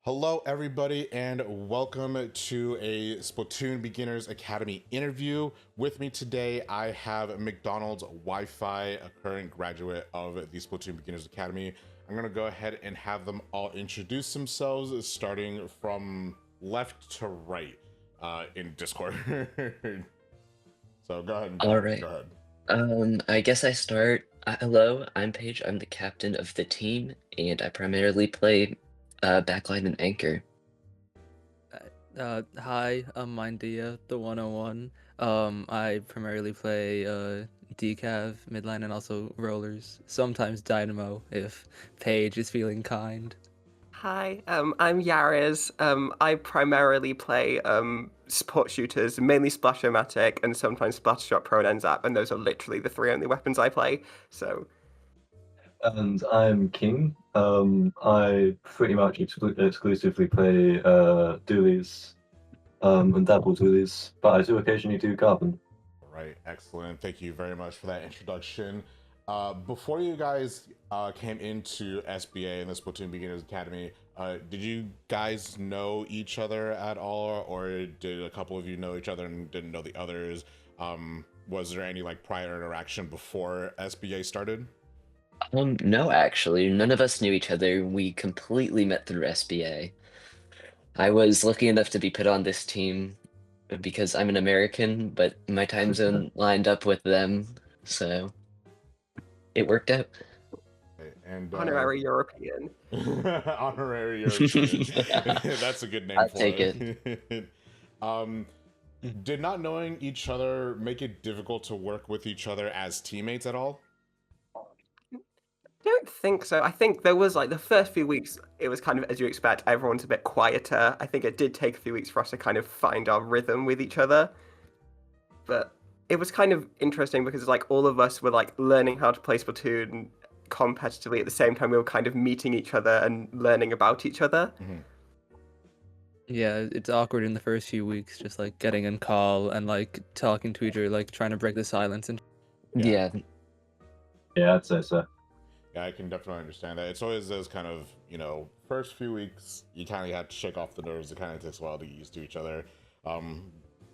Hello, everybody, and welcome to a Splatoon Beginners Academy interview. With me today, I have McDonald's Wi-Fi, a current graduate of the Splatoon Beginners Academy. I'm going to go ahead and have them all introduce themselves, starting from left to right in Discord. So go ahead. All right. Go ahead. I guess I start. Hello, I'm Paige. I'm the captain of the team, and I primarily play backline and anchor. Hi, I'm Minedea, the 101. I primarily play decav, midline, and also rollers. Sometimes dynamo if Paige is feeling kind. Hi, I'm Yaris. I primarily play support shooters, mainly Splashomatic and sometimes Splattershot Pro and Nzap, and those are literally the three only weapons I play. So, And I'm King. I pretty much exclusively play dualies and dabble dualies, but I do occasionally do carbon. All right, excellent. Thank you very much for that introduction. Before you guys came into SBA and the Splatoon Beginners Academy, did you guys know each other at all, or did a couple of you know each other and didn't know the others? Was there any like prior interaction before SBA started? No, actually, none of us knew each other. We completely met through SBA. I was lucky enough to be put on this team because I'm an American, but my time zone lined up with them, so it worked out. Okay, and honorary European. honorary European. That's a good name I'll for take it. um, did not knowing each other make it difficult to work with each other as teammates at all? I don't think so. I think there was like the first few weeks, it was kind of as you expect, everyone's a bit quieter. I think it did take a few weeks for us to kind of find our rhythm with each other. But it was kind of interesting because like all of us were like learning how to play Splatoon competitively at the same time we were kind of meeting each other and learning about each other. Yeah, it's awkward in the first few weeks, just like getting in call and like talking to each other, like trying to break the silence. And Yeah, Yeah, I'd say so. Yeah, I can definitely understand that. It's always those kind of, first few weeks, you kind of have to shake off the nerves. It kind of takes a while to get used to each other.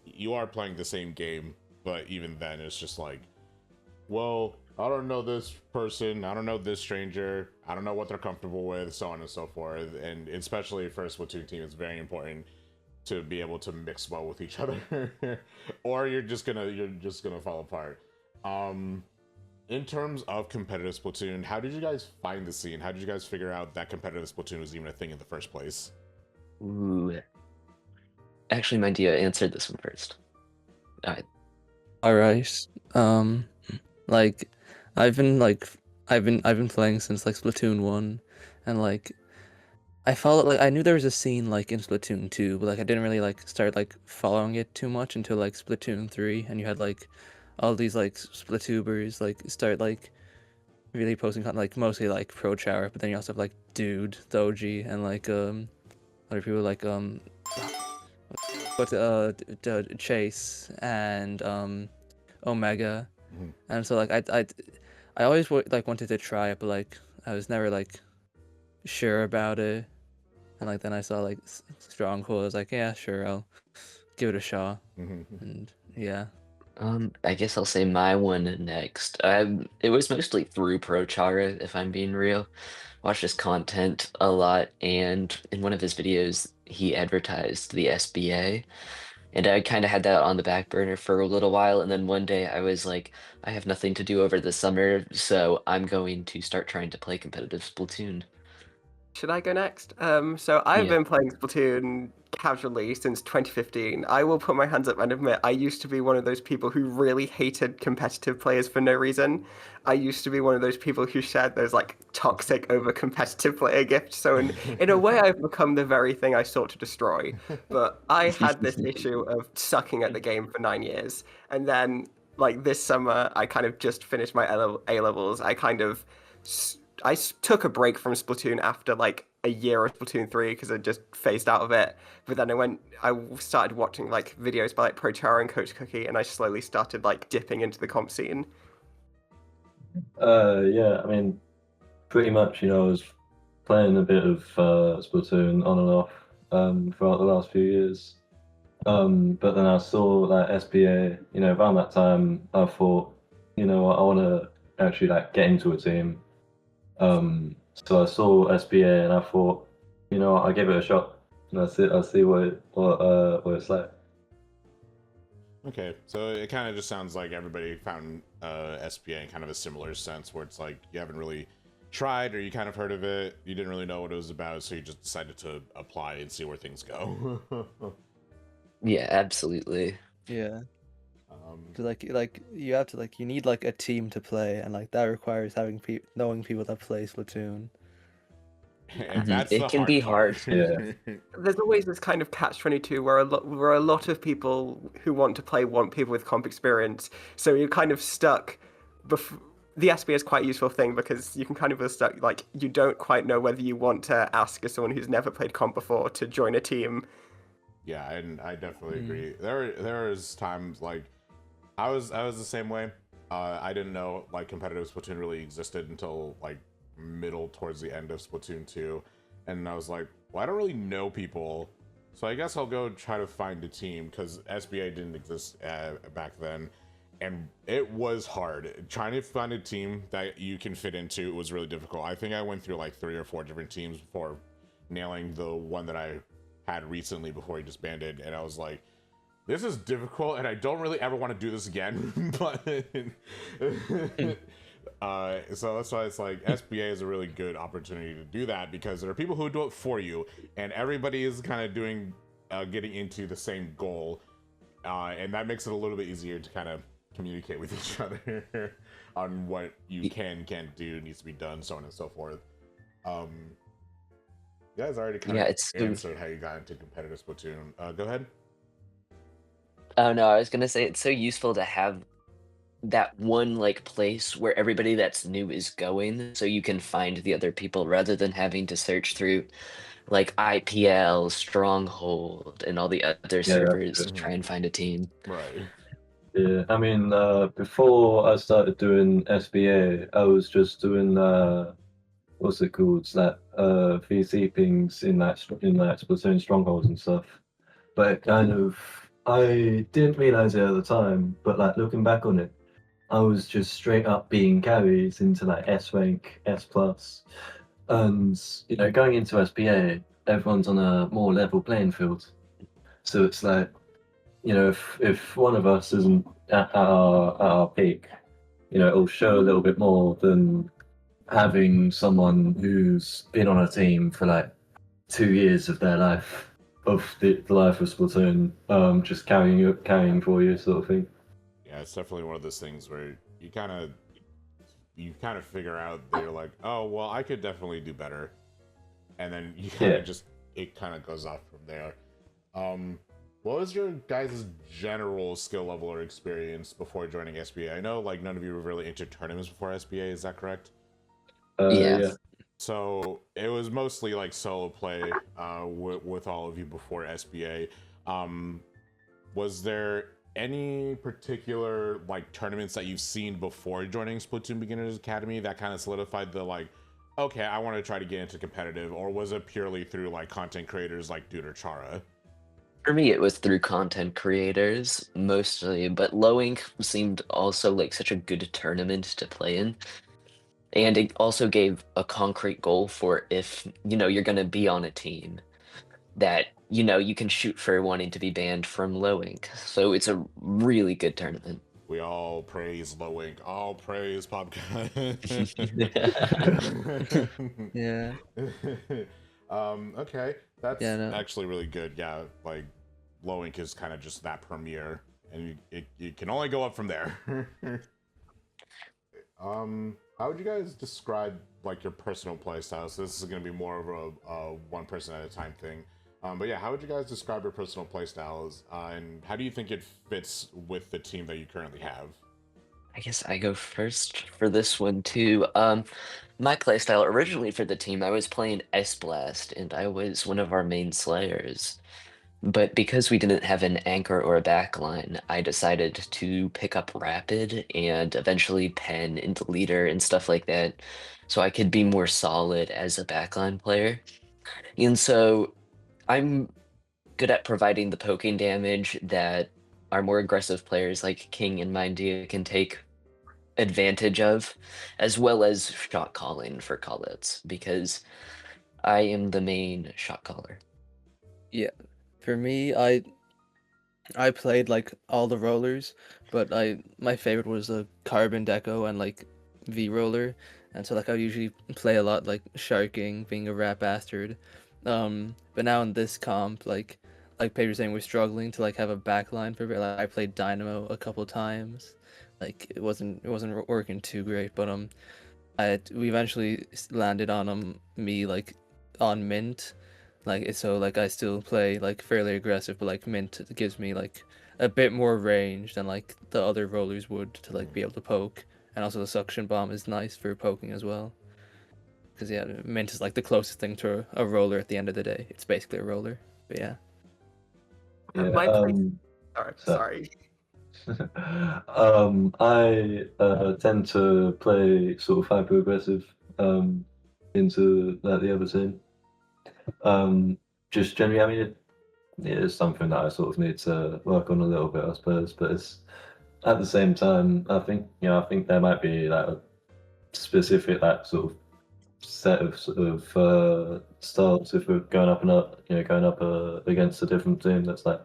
You are playing the same game, but even then, it's just like, well, I don't know this person, I don't know this stranger, I don't know what they're comfortable with, so on and so forth. And especially for a Splatoon team, it's very important to be able to mix well with each other, or you're just gonna fall apart. In terms of competitive Splatoon, how did you guys find the scene? How did you guys figure out that competitive Splatoon was even a thing in the first place? ooh. Actually, my Dia answered this one first. all right, like I've been playing since like Splatoon 1, and like I followed like I knew there was a scene like in Splatoon 2, but like I didn't really like start like following it too much until like Splatoon 3, and you had like all these like Splatubers like start like really posting content, like mostly like Pro Chower, but then you also have like Dude, Doji, and like other people like Chase and Omega, Mhm. and so like I always like wanted to try it, but like I was never like sure about it. And like then I saw like Stronghold. I was like, yeah, sure, I'll give it a shot. Mhm. And yeah, I guess I'll say my one next. It was mostly through Pro Chara, if I'm being real. Watched his content a lot, and in one of his videos, he advertised the SBA, and I kind of had that on the back burner for a little while, and then one day I was like, I have nothing to do over the summer, so I'm going to start trying to play competitive Splatoon. Should I go next? So I've Yeah. been playing Splatoon casually since 2015. I will put my hands up and admit I used to be one of those people who really hated competitive players for no reason. I used to be one of those people who shared those like toxic over competitive player gifts. So in a way I've become the very thing I sought to destroy. But I had this issue of sucking at the game for 9 years. And then like this summer I kind of just finished my A levels. I took a break from Splatoon after like a year of Splatoon 3 because I just phased out of it. But then I started watching like videos by like ProChara and Coach Cookie, and I slowly started like dipping into the comp scene. Yeah, I mean, pretty much, I was playing a bit of Splatoon on and off throughout the last few years. But then I saw like SBA, around that time, I thought, I want to actually like get into a team. So I saw SBA and I thought, I give it a shot and I'll see what it's like. Okay, so it kind of just sounds like everybody found SBA in kind of a similar sense, where it's like you haven't really tried, or you kind of heard of it, you didn't really know what it was about, so you just decided to apply and see where things go. Yeah, absolutely. Yeah. Like you have to you need like a team to play, and like that requires knowing people that play Splatoon. And that's It the can hard be part. hard. Yeah. There's always this kind of catch-22 where a lot of people who want to play want people with comp experience. So you're kind of stuck. The SBA is quite a useful thing because you can kind of feel stuck. Like you don't quite know whether you want to ask as someone who's never played comp before to join a team. Yeah, and I definitely agree. There is times like I was the same way. I didn't know like competitive Splatoon really existed until like middle towards the end of Splatoon 2, and I was like, well, I don't really know people, so I guess I'll go try to find a team, because SBA didn't exist back then, and it was hard. Trying to find a team that you can fit into was really difficult. I think I went through like 3 or 4 different teams before nailing the one that I had recently before he just banded, and I was like, this is difficult and I don't really ever want to do this again. But so that's why it's like SBA is a really good opportunity to do that, because there are people who do it for you, and everybody is kind of doing getting into the same goal, and that makes it a little bit easier to kind of communicate with each other on what you can't do, needs to be done, so on and so forth. You guys already kind of answered how you got into competitive Splatoon. Go ahead. Oh no, I was gonna say it's so useful to have that one like place where everybody that's new is going, so you can find the other people rather than having to search through like IPL, Stronghold, and all the other servers to try and find a team. Right. Yeah, I mean, before I started doing SBA, I was just doing what's it called? That VC pings in that Splatoon Strongholds and stuff. But it kind of, I didn't realize it at the time, but like looking back on it, I was just straight up being carries into like S rank, S plus, and going into SBA, everyone's on a more level playing field. So it's like, if one of us isn't at our peak, it'll show a little bit more than having someone who's been on a team for like 2 years of their life, of the life of Splatoon, just carrying for you, sort of thing. Yeah, it's definitely one of those things where you kind of figure out that you're like, oh well, I could definitely do better, and then you kind of it kind of goes off from there. What was your guys' general skill level or experience before joining SBA? I know like none of you were really into tournaments before SBA, is that correct? Yeah. So it was mostly like solo play with all of you before SBA. Was there any particular like tournaments that you've seen before joining Splatoon Beginners Academy that kind of solidified the like, okay, I want to try to get into competitive, or was it purely through like content creators like Dude or Chara? For me, it was through content creators mostly, but Lowink seemed also like such a good tournament to play in. And it also gave a concrete goal for if, you're going to be on a team that, you can shoot for wanting to be banned from Lowink. So it's a really good tournament. We all praise Lowink. All praise Popgun. Yeah. Okay. That's actually really good. Yeah, like Lowink is kind of just that premiere, and you can only go up from there. How would you guys describe like your personal playstyle? So this is going to be more of a one person at a time thing. But yeah, how would you guys describe your personal playstyles, and how do you think it fits with the team that you currently have? I guess I go first for this one too. My playstyle originally for the team, I was playing S Blast, and I was one of our main slayers. But because we didn't have an anchor or a backline, I decided to pick up Rapid and eventually Pen into leader and stuff like that, so I could be more solid as a backline player. And so I'm good at providing the poking damage that our more aggressive players like King and Minedea can take advantage of, as well as shot calling for callouts, because I am the main shot caller. Yeah, for me, I played like all the rollers, but my favorite was the Carbon Deco and like V roller, and so like I usually play a lot like Sharking, being a rat bastard. But now in this comp, like Pedro was saying, we're struggling to like have a backline for a bit. Like, I played Dynamo a couple times, like it wasn't working too great, but we eventually landed on me like on Mint, like so like I still play like fairly aggressive, but like Mint gives me like a bit more range than like the other rollers would to like be able to poke, and also the suction bomb is nice for poking as well. Because yeah, Mint is like the closest thing to a roller at the end of the day. It's basically a roller, but yeah. Yeah. My play- sorry. I tend to play sort of hyper aggressive into the other team. Just generally, I mean, it's something that I sort of need to work on a little bit, I suppose. But it's at the same time, I think there might be like a specific like sort of set of styles if we're going up and up, going up against a different team that's like,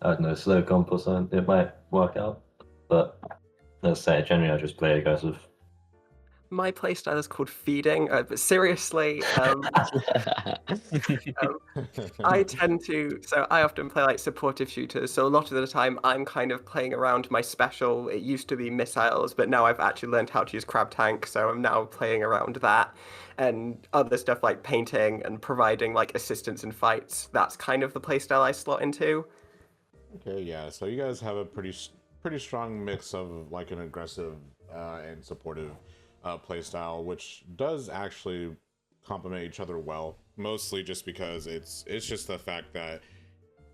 I don't know, slow comp or something. It might work out, but let's say generally I just play aggressive. My playstyle is called feeding, but seriously, I tend to. So I often play like supportive shooters. So a lot of the time, I'm kind of playing around my special. It used to be missiles, but now I've actually learned how to use crab tank. So I'm now playing around that, and other stuff like painting and providing like assistance in fights. That's kind of the playstyle I slot into. Okay, yeah. So you guys have a pretty strong mix of like an aggressive and supportive play style, which does actually complement each other well. Mostly just because it's just the fact that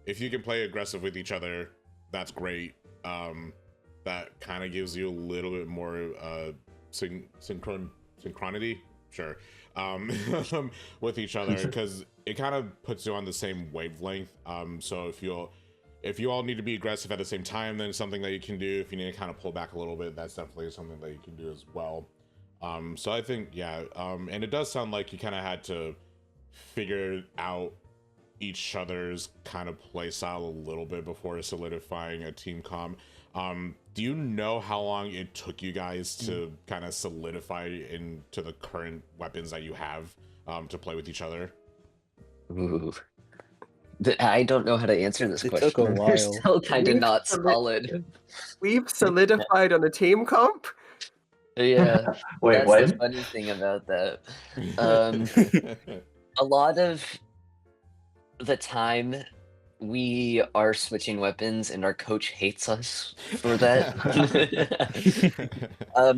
if you can play aggressive with each other, that's great. That kind of gives you a little bit more synchronity, sure, with each other, because it kind of puts you on the same wavelength. So if you all need to be aggressive at the same time, then it's something that you can do. If you need to kind of pull back a little bit, that's definitely something that you can do as well. So I think, yeah, and it does sound like you kind of had to figure out each other's kind of play style a little bit before solidifying a team comp. Do you know how long it took you guys to kind of solidify into the current weapons that you have to play with each other? Ooh. I don't know how to answer this It question. took a We're while. still kind of not solid. We've solidified on a team comp. Yeah, Wait, that's what? the funny thing about that. A lot of the time we are switching weapons and our coach hates us for that.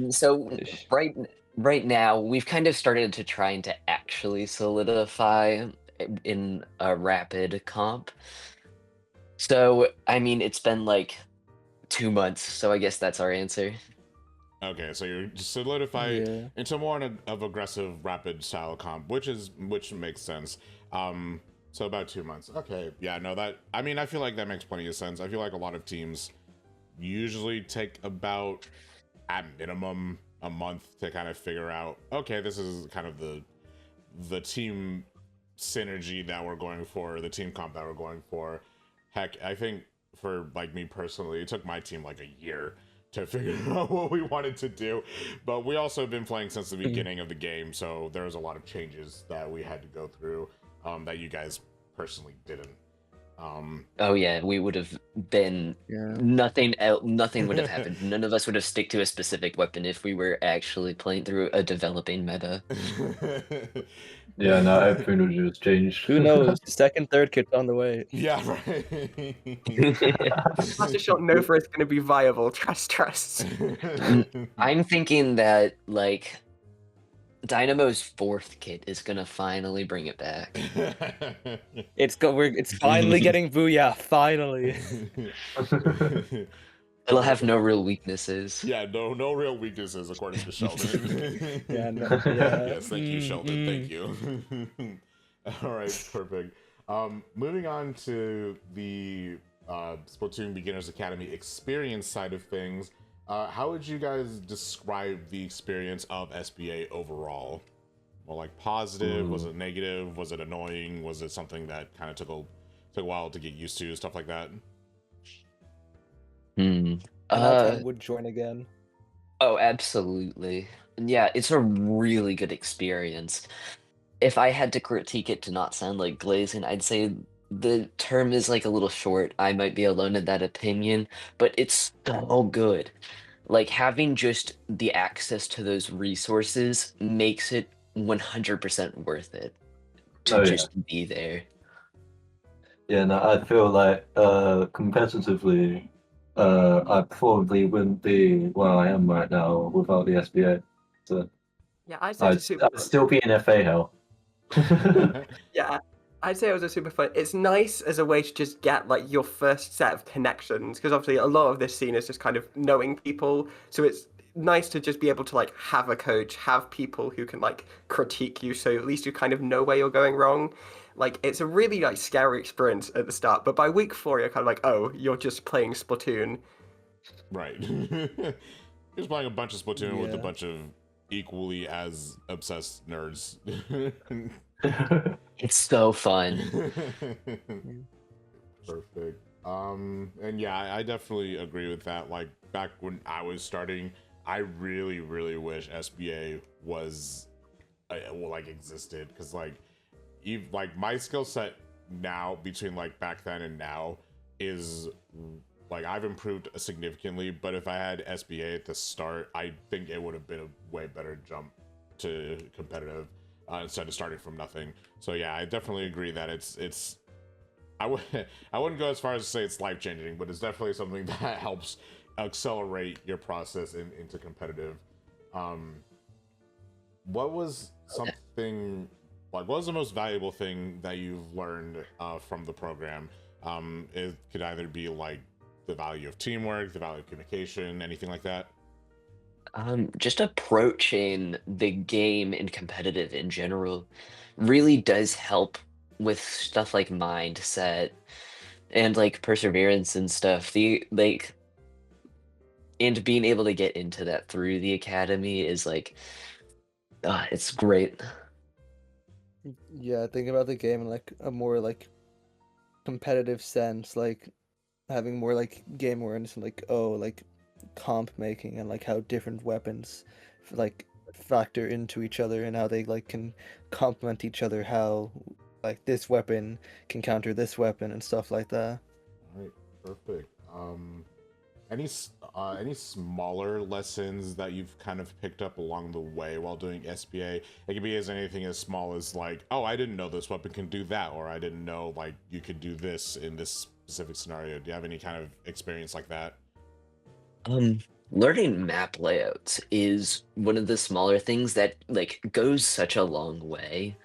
So right now we've kind of started to trying to actually solidify in a rapid comp. So I mean it's been like 2 months, so I guess that's our answer. Okay, so you're solidify Yeah. into more of aggressive rapid style comp, which makes sense. So about 2 months. Okay, yeah, no, that, I mean, I feel like that makes plenty of sense. I feel like a lot of teams usually take about, at minimum, a month to kind of figure out, okay, this is kind of the team synergy that we're going for, the team comp that we're going for. Heck, I think for like me personally, it took my team like a year to figure out what we wanted to do, but we also have been playing since the beginning of the game, so there was a lot of changes that we had to go through that you guys personally didn't. Oh yeah, we would have been nothing would have happened. None of us would have stick to a specific weapon if we were actually playing through a developing meta. Yeah, no, everything would just change. Who knows? Second, third kit's on the way. Yeah, right. Master Shot Nova is going to be viable. Trust. I'm thinking that like Dynamo's 4th kit is gonna finally bring it back. It's finally getting Booyah, finally. It'll have no real weaknesses. Yeah, no real weaknesses according to Sheldon. Yeah, yeah. Yes, thank you, Sheldon. Thank you. All right, perfect. Moving on to the Splatoon Beginners Academy experience side of things. How would you guys describe the experience of SBA overall? Well, like positive? Was it negative? Was it annoying? Was it something that kind of took a while to get used to? Stuff like that. And I would join again. Oh, absolutely. And yeah, it's a really good experience. If I had to critique it to not sound like glazing, I'd say the term is like a little short. I might be alone in that opinion, but it's so good. Like having just the access to those resources makes it 100% worth it to just be there. Yeah, no, I feel like competitively, I probably wouldn't be where I am right now without the SBA. So Yeah, I'd say it's I'd still be in FA hell. Yeah, I'd say it was a super fun. It's nice as a way to just get like your first set of connections, because obviously a lot of this scene is just kind of knowing people. So it's nice to just be able to like have a coach, have people who can like critique you, so at least you kind of know where you're going wrong. Like it's a really like scary experience at the start, but by week 4 you're kind of like, oh, you're just playing Splatoon. Right. Just playing a bunch of Splatoon with a bunch of equally as obsessed nerds. It's so fun. Perfect. And yeah, I definitely agree with that. Like back when I was starting, I really wish SBA was like existed, because like my skill set now between like back then and now is like I've improved significantly, but if I had SBA at the start, I think it would have been a way better jump to competitive instead of starting from nothing. So yeah, I definitely agree that it's I wouldn't go as far as to say it's life changing, but it's definitely something that helps accelerate your process into competitive. What was something like, what was the most valuable thing that you've learned from the program? It could either be like the value of teamwork, the value of communication, anything like that. Just approaching the game and competitive in general really does help with stuff like mindset and like perseverance and stuff. And being able to get into that through the academy is like, it's great. Yeah, think about the game in like a more like competitive sense, like having more like game awareness and like like comp making and like how different weapons like factor into each other and how they like can complement each other, how like this weapon can counter this weapon and stuff like that. All right, perfect. Any smaller lessons that you've kind of picked up along the way while doing SBA? It could be as anything as small as like, oh, I didn't know this weapon can do that, or I didn't know like you could do this in this specific scenario. Do you have any kind of experience like that? Learning map layouts is one of the smaller things that like goes such a long way,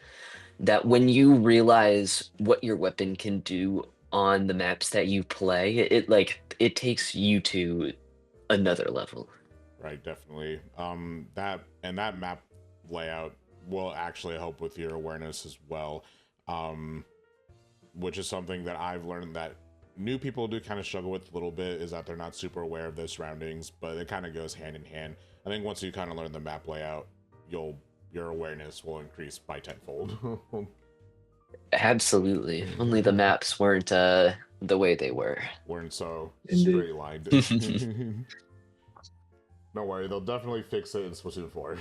that when you realize what your weapon can do on the maps that you play, it takes you to another level. Right, definitely. That map layout will actually help with your awareness as well, which is something that I've learned that new people do kind of struggle with a little bit, is that they're not super aware of their surroundings, but it kind of goes hand in hand. I think once you kind of learn the map layout, your awareness will increase by tenfold. Absolutely. Only the maps weren't the way they were. Weren't so Indeed. straight lined. Don't worry, they'll definitely fix it in Splatoon 4.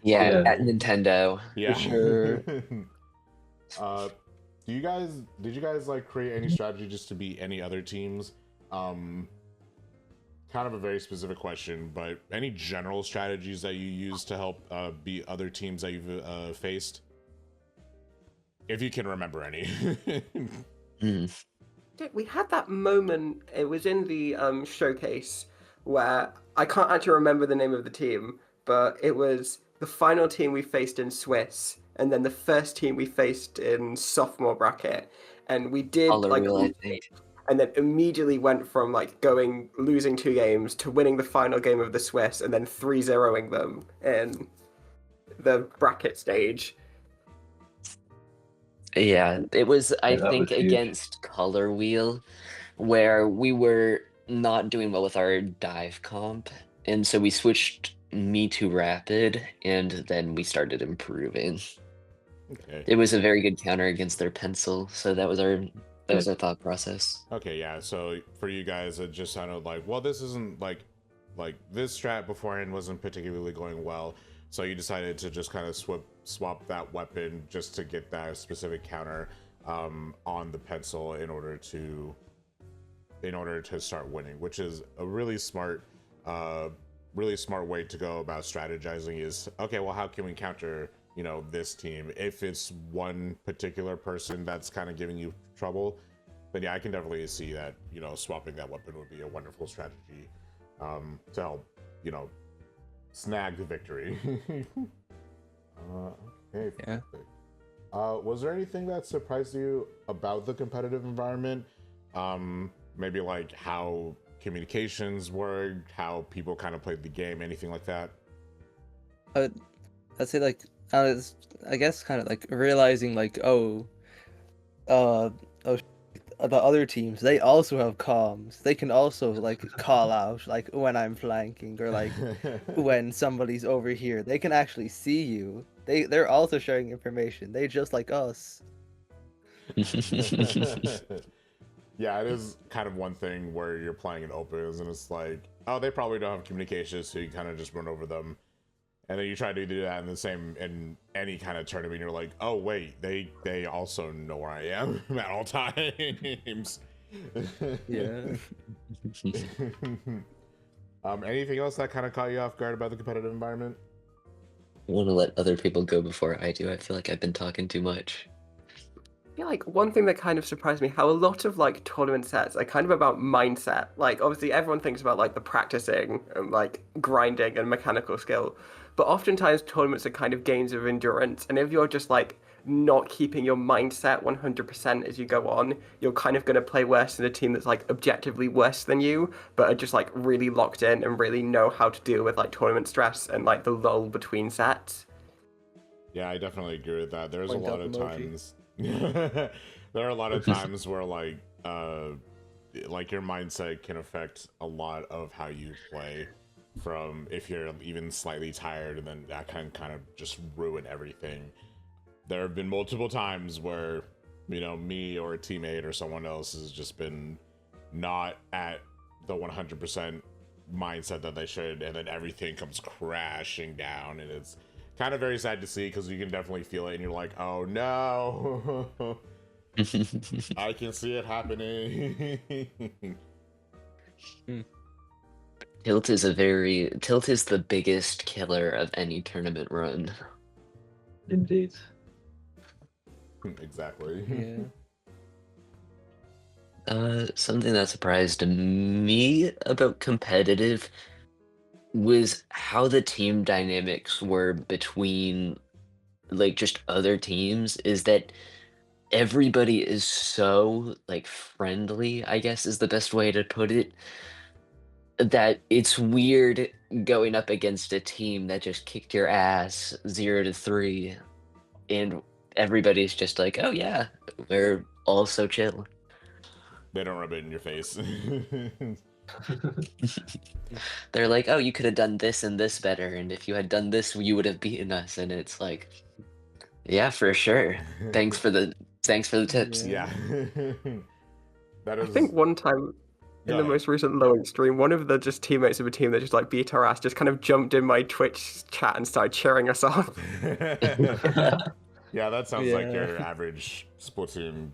Yeah, at Nintendo. Yeah. For sure. Did you guys like create any strategy just to beat any other teams? Kind of a very specific question, but any general strategies that you use to help beat other teams that you've faced? If you can remember any. We had that moment, it was in the showcase, where I can't actually remember the name of the team, but it was the final team we faced in Swiss, and then the first team we faced in sophomore bracket, and we did Color like, wheel, I think. and then immediately went from like losing 2 games to winning the final game of the Swiss, and then 3-0ing them in the bracket stage. Yeah, it was, I that think, was huge. against Color Wheel, where we were not doing well with our dive comp, and so we switched me to Rapid, and then we started improving. Okay. It was a very good counter against their pencil, so that was our thought process. Okay, yeah. So for you guys, it just sounded like, well, this isn't like this strat beforehand wasn't particularly going well, so you decided to just kind of swap that weapon just to get that specific counter on the pencil in order to start winning, which is a really smart way to go about strategizing. Is okay, well, how can we counter this team? If it's one particular person that's kind of giving you trouble, then yeah, I can definitely see that swapping that weapon would be a wonderful strategy to help snag the victory. Okay, Yeah. perfect. Was there anything that surprised you about the competitive environment? Maybe like how communications worked, how people kind of played the game, anything like that? I'd say like I guess kind of like realizing like the other teams, they also have comms. They can also like call out like when I'm flanking or like when somebody's over here. They can actually see you. They're also sharing information. They just like us. Yeah, it is kind of one thing where you're playing in opens and it's like, oh, they probably don't have communications, so you kind of just run over them. And then you try to do that in any kind of tournament. You're like, oh wait, they also know where I am at all times. Yeah. Anything else that kind of caught you off guard about the competitive environment? I want to let other people go before I do. I feel like I've been talking too much. Yeah, like one thing that kind of surprised me, how a lot of like tournament sets are kind of about mindset. Like obviously everyone thinks about like the practicing and like grinding and mechanical skill, but oftentimes tournaments are kind of games of endurance. And if you're just like not keeping your mindset 100% as you go on, you're kind of going to play worse than a team that's like objectively worse than you, but are just like really locked in and really know how to deal with like tournament stress and like the lull between sets. Yeah, I definitely agree with that. There's a Point lot up of emoji. times. There are a lot of times where like your mindset can affect a lot of how you play. From if you're even slightly tired, and then that can kind of just ruin everything. There have been multiple times where me or a teammate or someone else has just been not at the 100% mindset that they should, and then everything comes crashing down, and it's kind of very sad to see because you can definitely feel it and you're like, oh no. I can see it happening. Tilt is the biggest killer of any tournament run. Indeed. Exactly. Yeah. Something that surprised me about competitive was how the team dynamics were between like just other teams. Is that everybody is so like friendly, I guess is the best way to put it, that it's weird going up against a team that just kicked your ass 0-3, and everybody's just like, oh yeah, we're all so chill. They don't rub it in your face. They're like, oh, you could have done this and this better, and if you had done this, you would have beaten us. And it's like, yeah, for sure. Thanks for the tips. Yeah. That is. I think one time in the most recent Lowing stream, one of the just teammates of a team that just like beat our ass just kind of jumped in my Twitch chat and started cheering us on. Yeah, that sounds like Yeah. your average Splatoon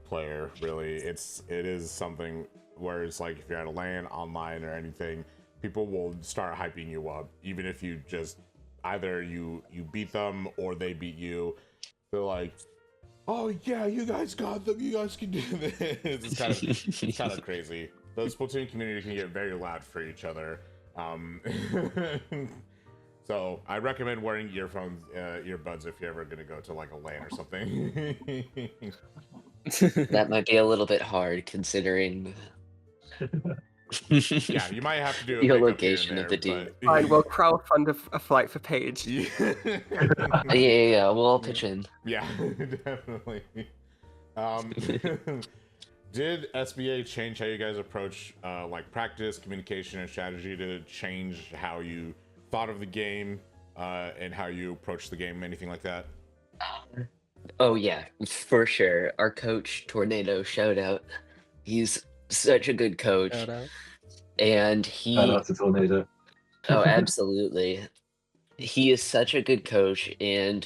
player, really. It is something where it's like if you're at a LAN, online, or anything, people will start hyping you up, even if you just either you beat them or they beat you. They're like, oh yeah, you guys got them, you guys can do this. It's kind of crazy. The Splatoon community can get very loud for each other. So I recommend wearing earbuds if you're ever gonna go to like a LAN or something. That might be a little bit hard considering Yeah, you might have to do a your pickup here and location of there, the team. but Fine, we'll crowdfund a flight for Paige. Yeah, we'll all pitch in. Yeah, definitely. Did SBA change how you guys approach like practice, communication, and strategy? Did it change how you thought of the game and how you approach the game? Anything like that? Oh yeah, for sure. Our coach, Tornado, shout out. He's such a good coach, Shout out. and Shout out to Tornado. oh, absolutely. He is such a good coach, and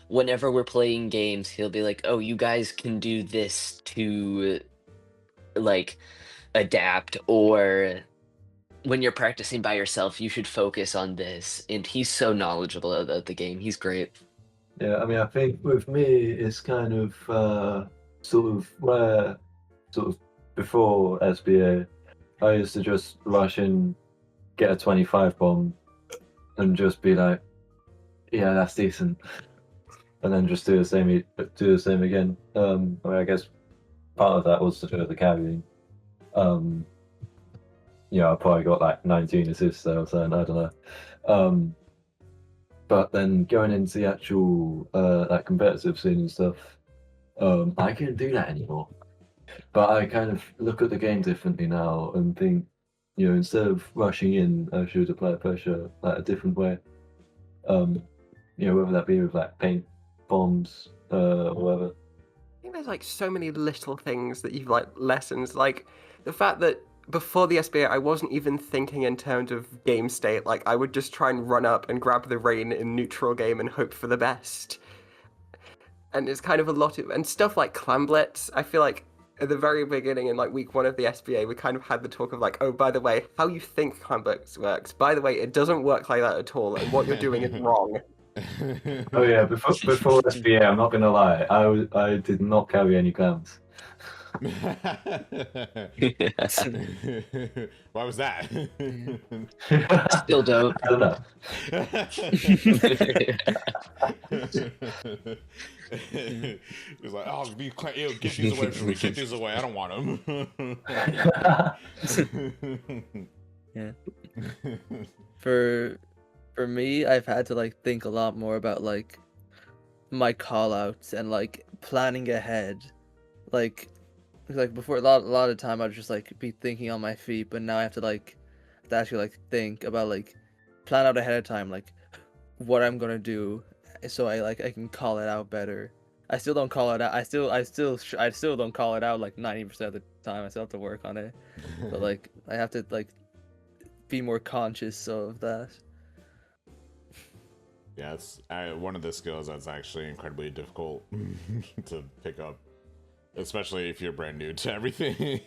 whenever we're playing games, he'll be like, "Oh, you guys can do this to like adapt, or when you're practicing by yourself, you should focus on this." And he's so knowledgeable about the game. He's great. Yeah, I mean, I think with me, it's kind of sort of where, sort of before SBA, I used to just rush in, get a 25 bomb, and just be like, yeah, that's decent, and then just do the same again. I mean, I guess part of that was to do with the carrying. I probably got like 19 assists there or something, I don't know. But then going into the actual like competitive scene and stuff, I can't do that anymore. But I kind of look at the game differently now and think, instead of rushing in, I should apply pressure like a different way. Whether that be with like paint bombs or whatever. I think there's like so many little things that you've like lessons, like the fact that before the SBA I wasn't even thinking in terms of game state. Like I would just try and run up and grab the rain in neutral game and hope for the best. And it's kind of a lot of and stuff like clan blitz. I feel like at the very beginning in like week 1 of the SBA we kind of had the talk of like, oh, by the way, how you think clan blitz works. By the way, it doesn't work like that at all, and what you're doing is wrong. Oh yeah, before SBA, I'm not gonna lie, I did not carry any clans. Why was that? Still don't. I don't know. He's like, oh, get these away from me. Get these away. I don't want them. Yeah. For me, I've had to like think a lot more about like my call outs and like planning ahead. Like before a lot of time I'd just like be thinking on my feet, but now I have to actually like think about like plan out ahead of time like what I'm gonna do, so I can call it out better. I still don't call it out. I still don't call it out like 90% of the time. I still have to work on it, but like I have to like be more conscious of that. Yeah, it's one of the skills that's actually incredibly difficult to pick up, especially if you're brand new to everything.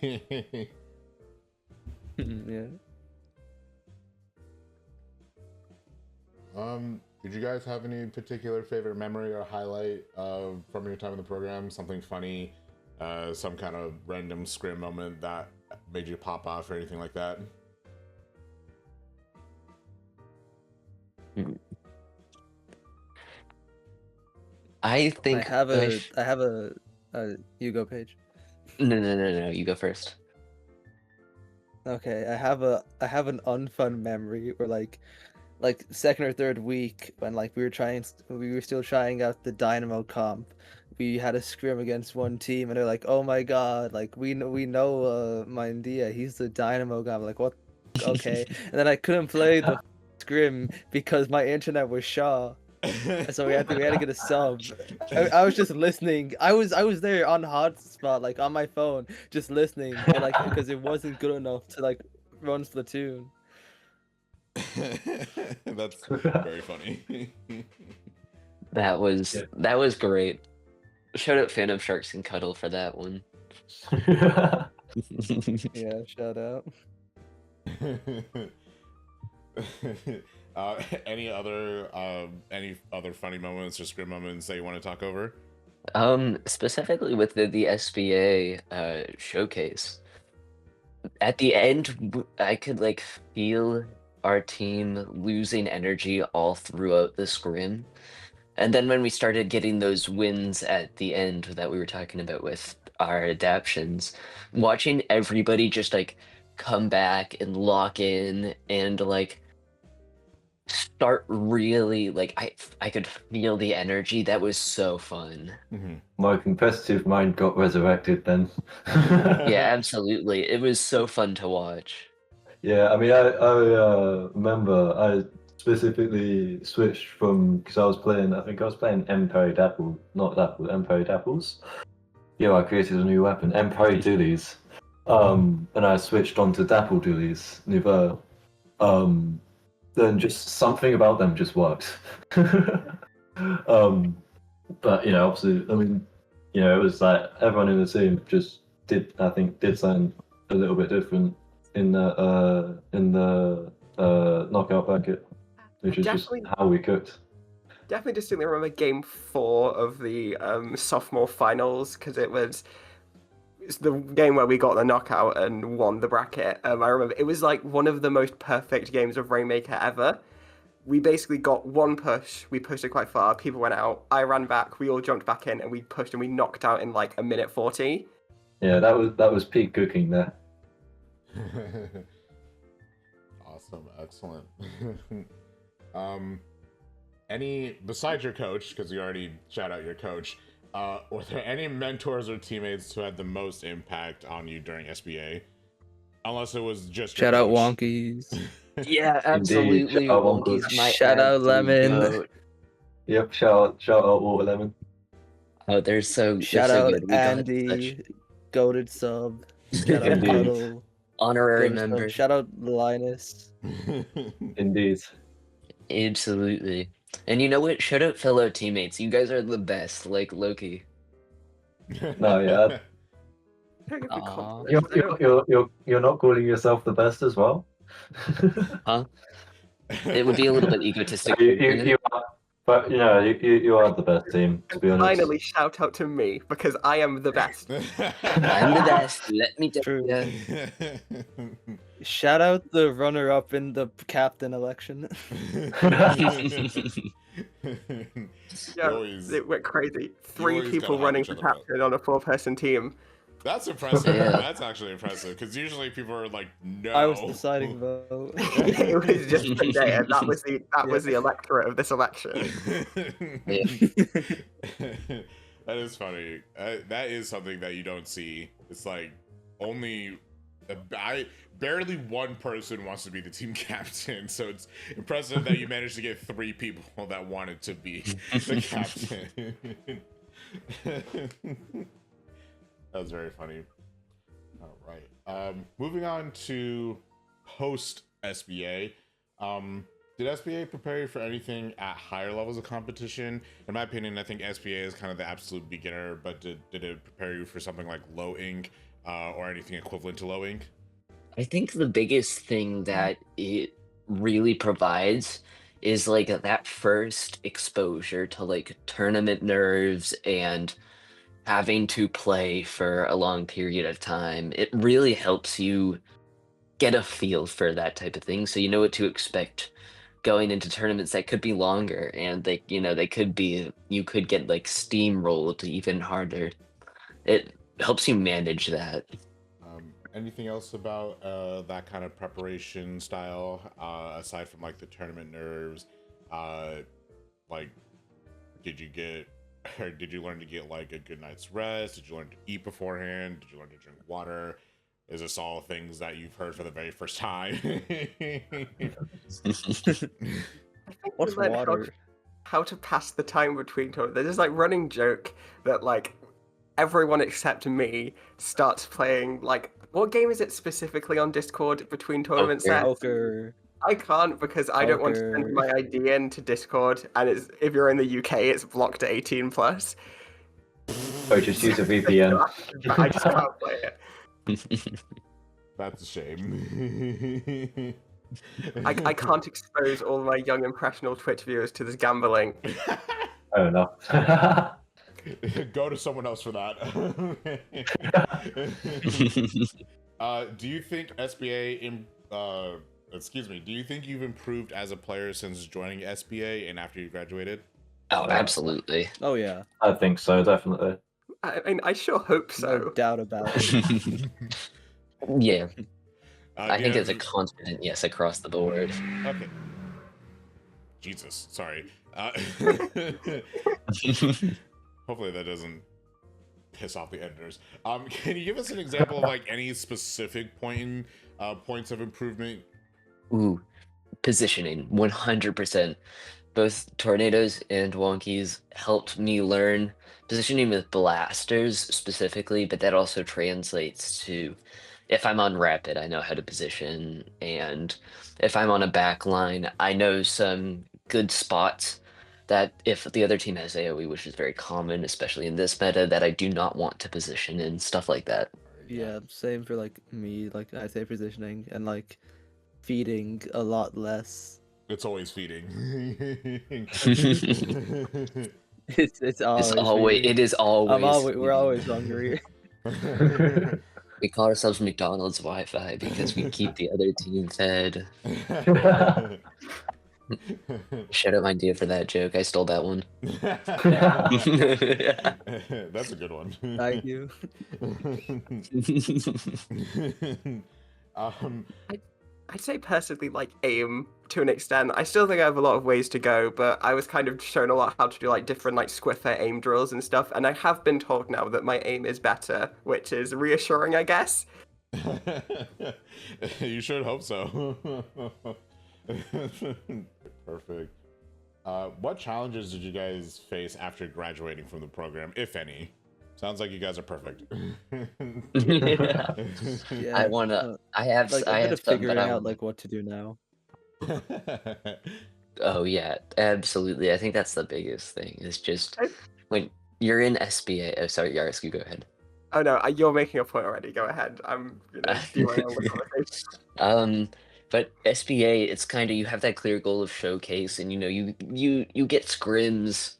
Yeah. Did you guys have any particular favorite memory or highlight from your time in the program? Something funny, some kind of random scrim moment that made you pop off or anything like that? I think I have a you go, Paige. No. You go first. Okay, I have an unfun memory where like second or third week when like we were still trying out the Dynamo comp. We had a scrim against one team and they're like, oh my god, like we know Minedea, he's the Dynamo guy. I'm like, what? Okay. And then I couldn't play the scrim because my internet was Shaw. So we had to get a sub. I was just listening. I was there on hotspot, like on my phone, just listening, but, like because it wasn't good enough to like run Splatoon. That's very funny. That was great. Shout out Phantom Sharks and Cuddle for that one. Yeah, shout out. Any other funny moments or scrim moments that you want to talk over? Specifically with the SBA showcase. At the end, I could like feel our team losing energy all throughout the scrim. And then when we started getting those wins at the end that we were talking about with our adaptions, watching everybody just like come back and lock in and like start really like I could feel the energy. That was so fun. My competitive mind got resurrected then. Yeah, absolutely. It was so fun to watch. Yeah, I mean, I remember I specifically switched from because I think I was playing Empire Dapple, not Dapple, Empire Dapples. Yeah, I created a new weapon, Empire Dualies. And I switched on to Dapple Dualies, Nouveau. Then just something about them just worked. But obviously, I mean, it was like everyone in the team just did something a little bit different in the knockout bracket, which is just how we cooked. Definitely distinctly remember game 4 of the sophomore finals, because it's the game where we got the knockout and won the bracket. I remember it was like one of the most perfect games of Rainmaker ever. We basically got one push, we pushed it quite far, people went out, I ran back, we all jumped back in, and we pushed and we knocked out in like a minute 40. Yeah, that was peak cooking there. Awesome, excellent. Besides your coach, because you already shout out your coach, were there any mentors or teammates who had the most impact on you during SBA? Unless it was just your Shout out coach. Wonkies. Yeah, absolutely. Shout out Wonky's Wonkies. my Shout out absolute Lemon. goat. Yep, shout out Water Lemon. Oh, they're so Shout so out good. We got Andy, such goated sub. Shout out Indeed. Cuddle. honorary goated sub. members. Shout out Linus. Indeed. Absolutely. And you know what? Shout out fellow teammates. You guys are the best, like Loki. No, yeah. Aw. You're not calling yourself the best as well? Huh? It would be a little bit egotistic. you are, but you are the best team, to be honest. Finally, shout out to me, because I am the best. I'm the best. Let me tell True. you. Shout out the runner-up in the captain election. Yeah, Always- it went crazy. you 3 always people gotta hype running each for other up. captain on a 4-person team. That's impressive. Yeah. That's actually impressive, because usually people are like, no. I was deciding vote. It was just Minedea. That was the electorate of this election. That is funny. That is something that you don't see. It's like only barely one person wants to be the team captain, so it's impressive that you managed to get 3 people that wanted to be the captain. That was very funny. All right. Moving on to post SBA. Did SBA prepare you for anything at higher levels of competition? In my opinion, I think SBA is kind of the absolute beginner, but did it prepare you for something like low ink or anything equivalent to low ink? I think the biggest thing that it really provides is like that first exposure to like tournament nerves and having to play for a long period of time. It really helps you get a feel for that type of thing, so you know what to expect going into tournaments that could be longer, and you could get like steamrolled even harder. It helps you manage that. Anything else about that kind of preparation style aside from like the tournament nerves? Like, did you learn to get like a good night's rest? Did you learn to eat beforehand? Did you learn to drink water? Is this all things that you've heard for the very first time? What's We learned water? how to pass the time between tournaments. There's this like running joke that like everyone except me starts playing like, what game is it specifically on Discord between tournament sets? Poker. I can't, because I don't want to Poker. send my ID into Discord, and if you're in the UK, it's blocked at 18 plus. Or just use a VPN. I just can't play it. That's a shame. I can't expose all my young impressionable Twitch viewers to this gambling. Fair enough. Go to someone else for that. Do you think SBA excuse me, do you think you've improved as a player since joining SBA and after you graduated? Oh, absolutely. Oh yeah, I think so, definitely. I mean, I sure hope no so. doubt about it. Yeah, I do think you it's a have- confident yes across the board. Okay. Jesus, sorry. Hopefully that doesn't piss off the editors. Can you give us an example of like any specific points of improvement? Ooh, positioning, 100%. Both tornadoes and wonkies helped me learn positioning with blasters specifically, but that also translates to if I'm on rapid, I know how to position, and if I'm on a back line, I know some good spots that if the other team has AoE, which is very common, especially in this meta, that I do not want to position in, stuff like that. Yeah, same for like me. Like I say, positioning and like feeding a lot less. It's always feeding. It's always feeding. It is always We're always feeding. hungry. We call ourselves McDonald's Wi-Fi because we keep the other team fed. Shout out Minedea for that joke. I stole that one. That's a good one. Thank you. I'd say personally, like, aim to an extent. I still think I have a lot of ways to go, but I was kind of shown a lot how to do like different like Squiffer aim drills and stuff, and I have been told now that my aim is better, which is reassuring, I guess. You should hope so. Perfect. What challenges did you guys face after graduating from the program, if any? Sounds like you guys are perfect. Yeah. Yeah, I have like I I'm have some figuring that I out wanna- like what to do now. Oh yeah, absolutely. I think that's the biggest thing. Is just I- when you're in SBA. Oh, sorry, Yaris, you go ahead. Oh no, you're making a point already. Go ahead. I'm derailing the conversation. But SBA, it's kind of you have that clear goal of showcase, and you get scrims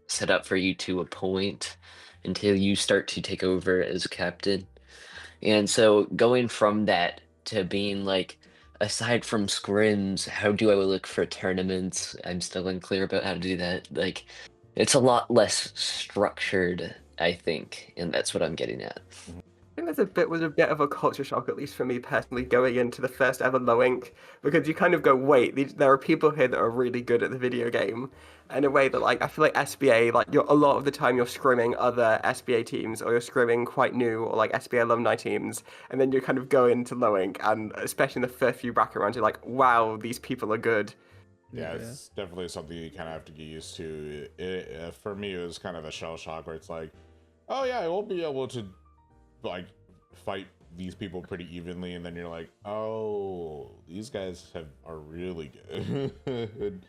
set up for you to a point until you start to take over as captain. And so going from that to being like, aside from scrims, how do I look for tournaments? I'm still unclear about how to do that. Like, it's a lot less structured, I think, and that's what I'm getting at. I think was a bit of a culture shock, at least for me personally, going into the first ever low ink, because you kind of go, wait, there are people here that are really good at the video game, in a way that like I feel like SBA, like a lot of the time you're scrimming other SBA teams, or you're scrimming quite new or like SBA alumni teams, and then you kind of go into low ink, and especially in the first few bracket rounds, you're like, wow, these people are good. Yeah, it's definitely something you kind of have to get used to. For me, it was kind of a shell shock where it's like, oh yeah, I won't be able to like fight these people pretty evenly, and then you're like, oh, these guys are really good.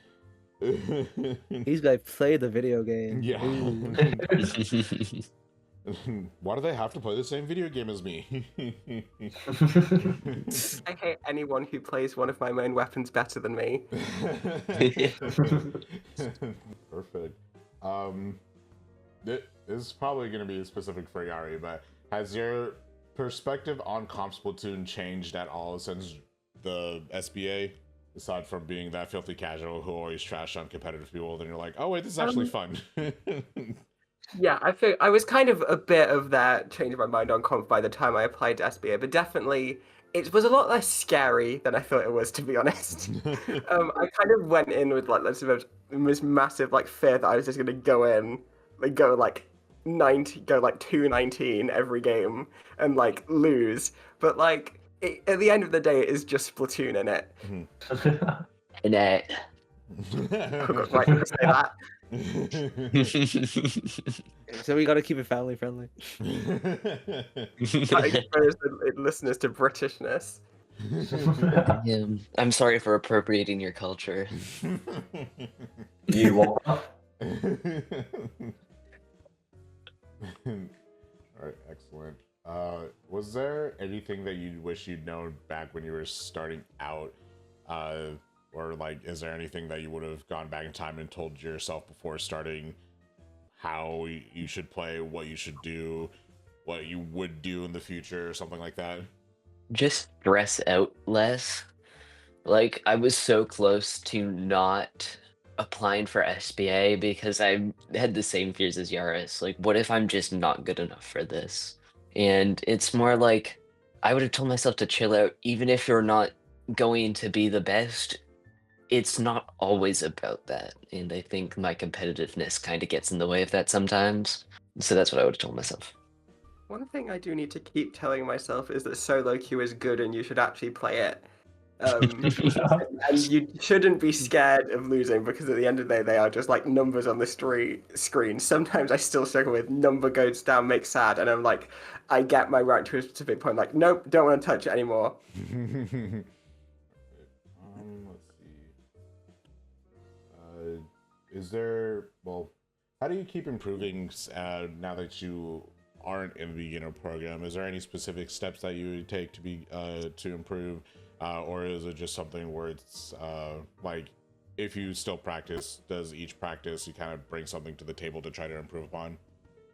These guys play the video game. Yeah. Ooh. Why do they have to play the same video game as me? I hate anyone who plays one of my main weapons better than me. Perfect. This is probably going to be specific for Yari, but has your perspective on Comp Splatoon changed at all since the SBA? Aside from being that filthy casual who always trash on competitive people, then you're like, oh wait, this is actually fun. Yeah, I think I was kind of a bit of that changing my mind on comp by the time I applied to SBA, but definitely it was a lot less scary than I thought it was, to be honest. I kind of went in with like this massive like fear that I was just gonna go in, like go like 219 every game and like lose, but like at the end of the day, it is just Splatoon in it. And that. Right, to say that. So we gotta keep it family friendly. I expose the listeners to Britishness. I'm sorry for appropriating your culture. You what? Alright, excellent. Was there anything that you wish you'd known back when you were starting out? Or like, is there anything that you would have gone back in time and told yourself before starting how you should play, what you should do, what you would do in the future, or something like that? Just stress out less. Like, I was so close to not applying for SBA because I had the same fears as Yaris. Like, what if I'm just not good enough for this? And it's more like I would have told myself to chill out, even if you're not going to be the best. It's not always about that. And I think my competitiveness kind of gets in the way of that sometimes. So that's what I would have told myself. One thing I do need to keep telling myself is that solo queue is good and you should actually play it. And you shouldn't be scared of losing because at the end of the day, they are just like numbers on the screen. Sometimes I still struggle with number goes down, makes sad, and I'm like, I get my rank to a specific point, like, nope, don't want to touch it anymore. Let's see. Is there, well, how do you keep improving now that you aren't in the beginner program? Is there any specific steps that you would take to be to improve, or is it just something where it's like if you still practice, does each practice you kind of bring something to the table to try to improve upon?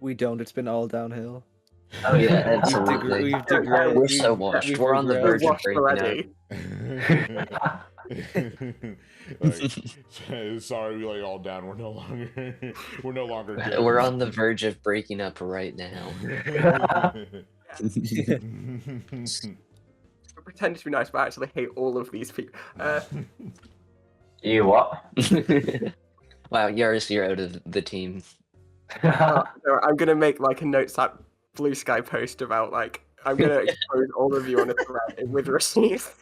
We don't. It's been all downhill. Oh yeah, absolutely. We've degraded. We're so washed. We're on the We're verge of washed breaking out. already. Like, sorry, we lay all down. We're no longer good. We're on the verge of breaking up right now. We're pretending to be nice, but I actually hate all of these people. You what? Wow, Yaris, you're out of the team. No, I'm gonna make like a notes app Blue Sky post about like I'm gonna expose all of you on a thread with receipts.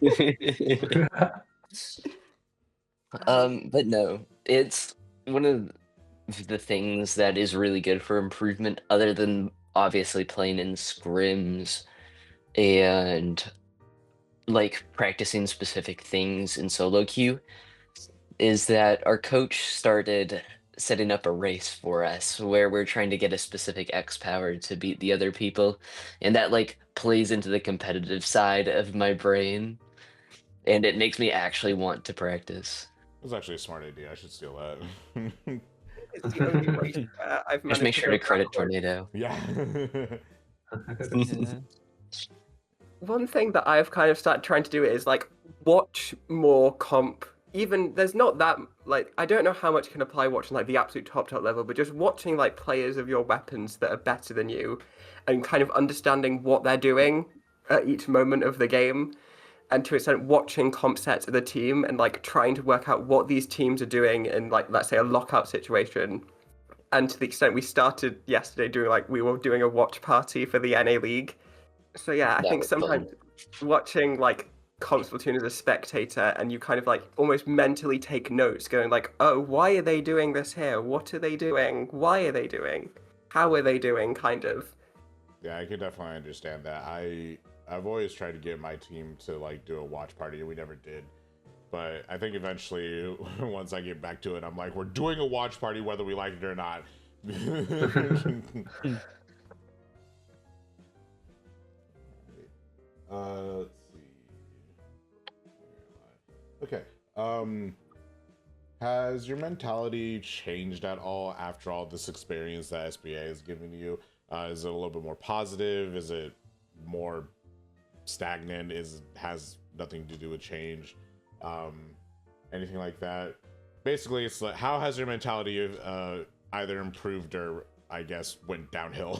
But no, it's one of the things that is really good for improvement, other than obviously playing in scrims and like practicing specific things in solo queue, is that our coach started setting up a race for us where we're trying to get a specific X power to beat the other people, and that like plays into the competitive side of my brain, and it makes me actually want to practice. It was actually a smart idea. I should steal that. It's the only race I've Just managed make sure to go credit backwards. Tornado. Yeah. Yeah. One thing that I've kind of started trying to do is like watch more comp. Even there's not that like I don't know how much can apply watching like the absolute top level, but just watching like players of your weapons that are better than you, and kind of understanding what they're doing at each moment of the game, and to an extent watching comp sets of the team and like trying to work out what these teams are doing in like let's say a lockout situation. And to the extent we started yesterday doing like we were doing a watch party for the NA League. So yeah, I That think was fun. sometimes watching like comp Splatoon as a spectator and you kind of like almost mentally take notes going like, oh, why are they doing this here? What are they doing? Why are they doing? How are they doing? Kind of. Yeah, I can definitely understand that. I've always tried to get my team to like do a watch party, and we never did. But I think eventually, once I get back to it, I'm like, we're doing a watch party whether we like it or not. Let's see. Okay. Has your mentality changed at all after all this experience that SBA has given you? Is it a little bit more positive? Is it more stagnant? Has nothing to do with change? Anything like that? Basically, it's like, how has your mentality either improved or, I guess, went downhill,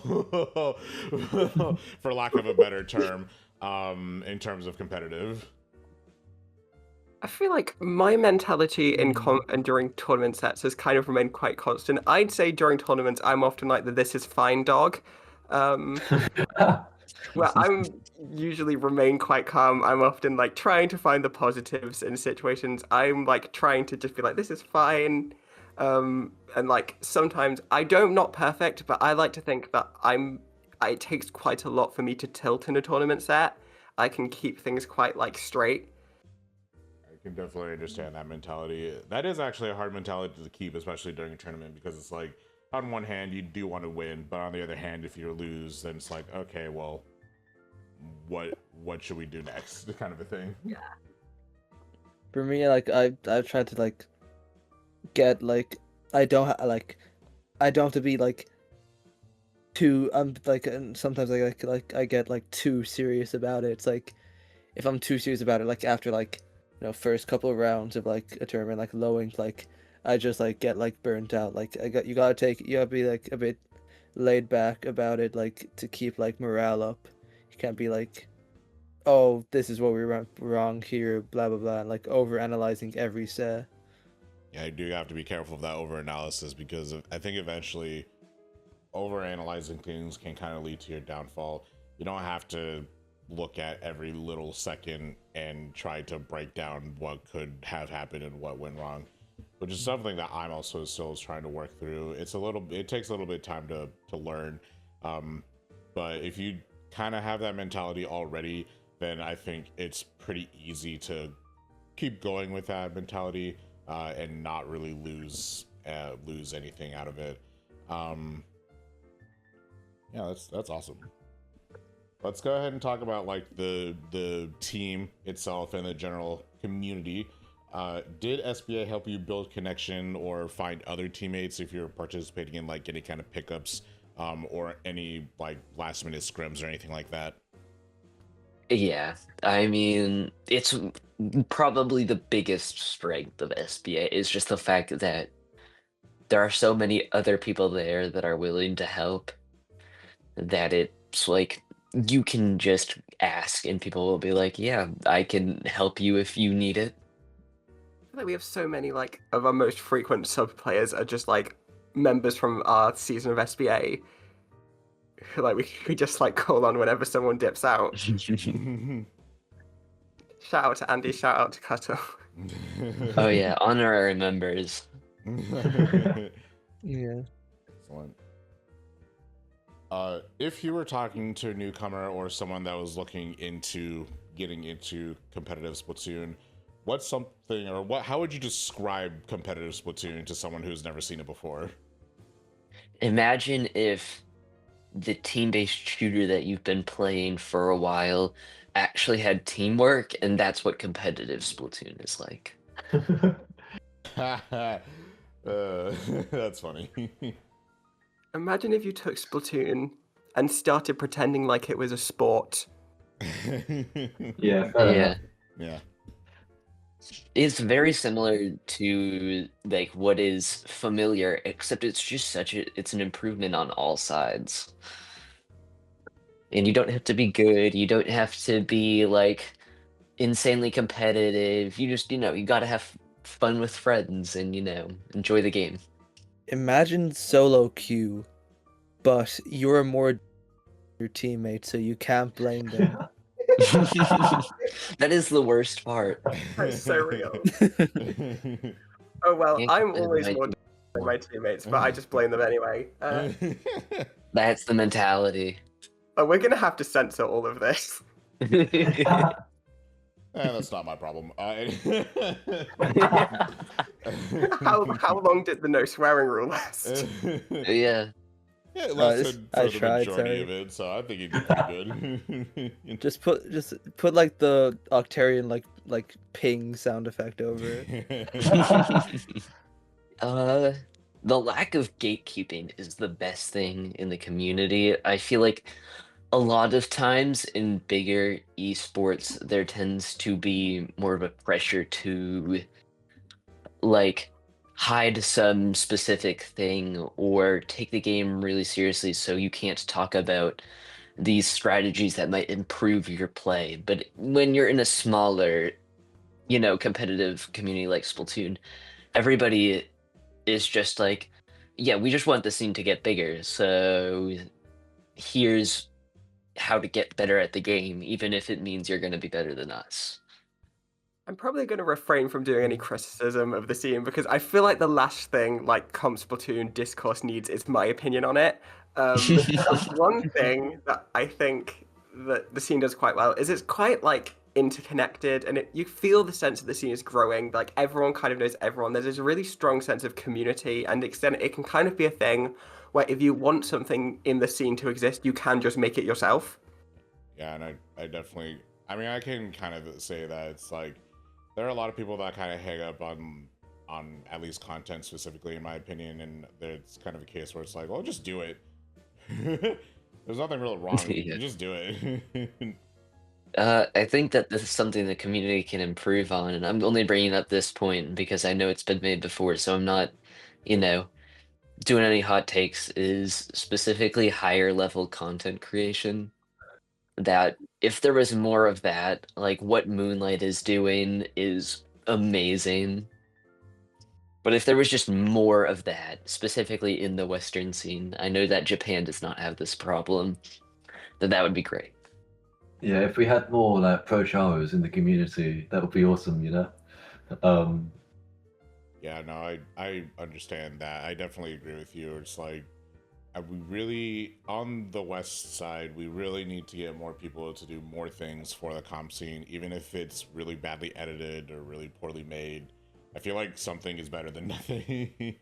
for lack of a better term, in terms of competitive? I feel like my mentality in comp and during tournament sets has kind of remained quite constant. I'd say during tournaments, I'm often like the "this is fine" dog. Well, I'm usually remain quite calm. I'm often like trying to find the positives in situations. I'm like trying to just be like, this is fine. And like sometimes not perfect, but I like to think that it takes quite a lot for me to tilt in a tournament set. I can keep things quite like straight. I can definitely understand that mentality. That is actually a hard mentality to keep, especially during a tournament, because it's like, on one hand, you do want to win, but on the other hand, if you lose, then it's like, okay, well, what should we do next? Kind of a thing. Yeah. For me, like I've tried to like get like I don't have to be like too like, and sometimes I get like too serious about it. It's like if I'm too serious about it, like after like first couple of rounds of like a tournament, like lowing, like I just like get like burnt out. Like you gotta be like a bit laid back about it, like to keep like morale up. You can't be like, oh, this is what we went wrong here, blah blah blah, and like over analyzing every set. Yeah, you do have to be careful of that over analysis, because I think eventually over analyzing things can kind of lead to your downfall. You don't have to look at every little second and try to break down what could have happened and what went wrong, which is something that I'm also still trying to work through. It takes a little bit of time to learn, but if you kind of have that mentality already, then I think it's pretty easy to keep going with that mentality and not really lose anything out of it. Yeah, that's awesome. Let's go ahead and talk about like the team itself and the general community. Did SBA help you build connection or find other teammates if you're participating in like any kind of pickups or any like last minute scrims or anything like that? Yeah, I mean, it's probably the biggest strength of SBA is just the fact that there are so many other people there that are willing to help, that it's like you can just ask and people will be like, yeah, I can help you if you need it. I feel like we have so many like of our most frequent sub players are just like members from our season of SBA. Who like we just like call on whenever someone dips out. Shout out to Andy, shout out to Cuttle. Oh yeah, honorary members. Yeah. Excellent. If you were talking to a newcomer or someone that was looking into getting into competitive Splatoon, what's something or how would you describe competitive Splatoon to someone who's never seen it before? Imagine if the team-based shooter that you've been playing for a while actually had teamwork, and that's what competitive Splatoon is like. That's funny. Imagine if you took Splatoon and started pretending like it was a sport. Yeah, fair Yeah. enough. Yeah. It's very similar to like what is familiar, except it's just it's an improvement on all sides. And you don't have to be good, you don't have to be like insanely competitive. You just, you gotta have fun with friends and enjoy the game. Imagine solo queue, but you're more your teammate, so you can't blame them. That is the worst part. That's so real. Oh well, Can't I'm compare always my more than my teammates, but I just blame them anyway. That's the mentality. Oh, we're gonna have to censor all of this. That's not my problem. How long did the no swearing rule last? Yeah. Yeah, it lasted I for the tried, majority sorry. of it, so I think he did pretty good. Just put like the Octarian like ping sound effect over it. The lack of gatekeeping is the best thing in the community. I feel like a lot of times in bigger esports, there tends to be more of a pressure to like hide some specific thing or take the game really seriously, so you can't talk about these strategies that might improve your play. But when you're in a smaller, competitive community like Splatoon, everybody is just like, yeah, we just want the scene to get bigger, so here's how to get better at the game, even if it means you're going to be better than us. I'm probably going to refrain from doing any criticism of the scene because I feel like the last thing like comp Splatoon discourse needs is my opinion on it. One thing that I think that the scene does quite well is it's quite like interconnected, and you feel the sense that the scene is growing. Like everyone kind of knows everyone. There's this really strong sense of community, and extent it can kind of be a thing where if you want something in the scene to exist, you can just make it yourself. Yeah, and I definitely, I mean, I can kind of say that it's like there are a lot of people that kind of hang up on at least content specifically, in my opinion, and it's kind of a case where it's like, well, just do it. There's nothing real wrong. Yeah. You just do it. I think that this is something the community can improve on, and I'm only bringing up this point because I know it's been made before, so I'm not, you know, doing any hot takes, is specifically higher level content creation. That if there was more of that, like what Moonlight is doing is amazing. But if there was just more of that, specifically in the Western scene, I know that Japan does not have this problem, then that would be great. Yeah, if we had more like pro charos in the community, that would be awesome, you know. Um, Yeah, no, I understand that. I definitely agree with you. It's like we really, on the West side, we really need to get more people to do more things for the comp scene, even if it's really badly edited or really poorly made. I feel like something is better than nothing.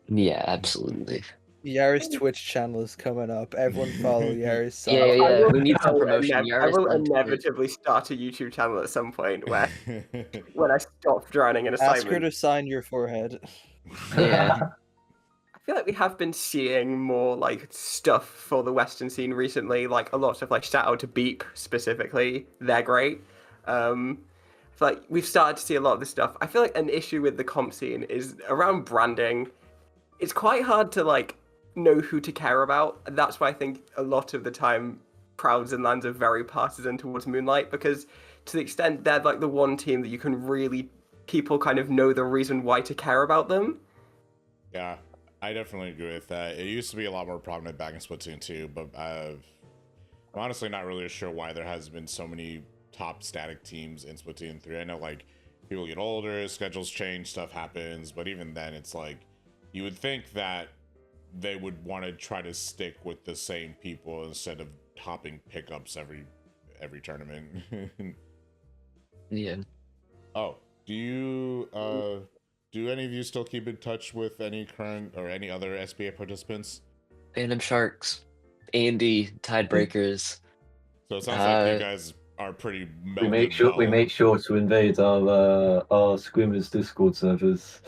Yeah, absolutely. Yaris Twitch channel is coming up. Everyone follow Yaris. Yeah, I yeah, will, we need some I promotion. I Yaris will on Twitch. inevitably start a YouTube channel at some point where when I stop drowning in Ask her assignments. to sign your forehead. Yeah. I feel like we have been seeing more like stuff for the Western scene recently, like a lot of like shout out to Beep specifically. They're great. I feel like we've started to see a lot of this stuff. I feel like an issue with the comp scene is around branding. It's quite hard to like know who to care about. And that's why I think a lot of the time crowds and lands are very partisan towards Moonlight, because to the extent they're like the one team that you can really people kind of know the reason why to care about them. Yeah, I definitely agree with that. It used to be a lot more prominent back in Splatoon 2, but I'm honestly not really sure why there has been so many top static teams in Splatoon 3. I know like people get older, schedules change, stuff happens, but even then it's like you would think that they would want to try to stick with the same people instead of hopping pickups every tournament. Yeah. Oh, do any of you still keep in touch with any current or any other SBA participants? Phantom Sharks, Andy, Tidebreakers. So it sounds like you guys are pretty we make melded sure we well. make sure to invade our Squimmers Discord servers.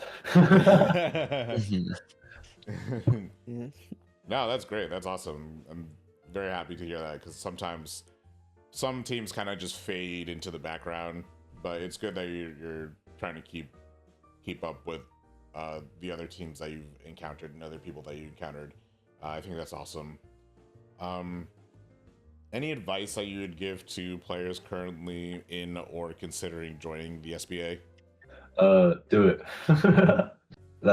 Mhm. Yeah. No, that's great. That's awesome. I'm very happy to hear that, because sometimes some teams kind of just fade into the background, but it's good that you're trying to keep up with the other teams that you've encountered and other people that you encountered. I think that's awesome. Any advice that you would give to players currently in or considering joining the SBA? Do it.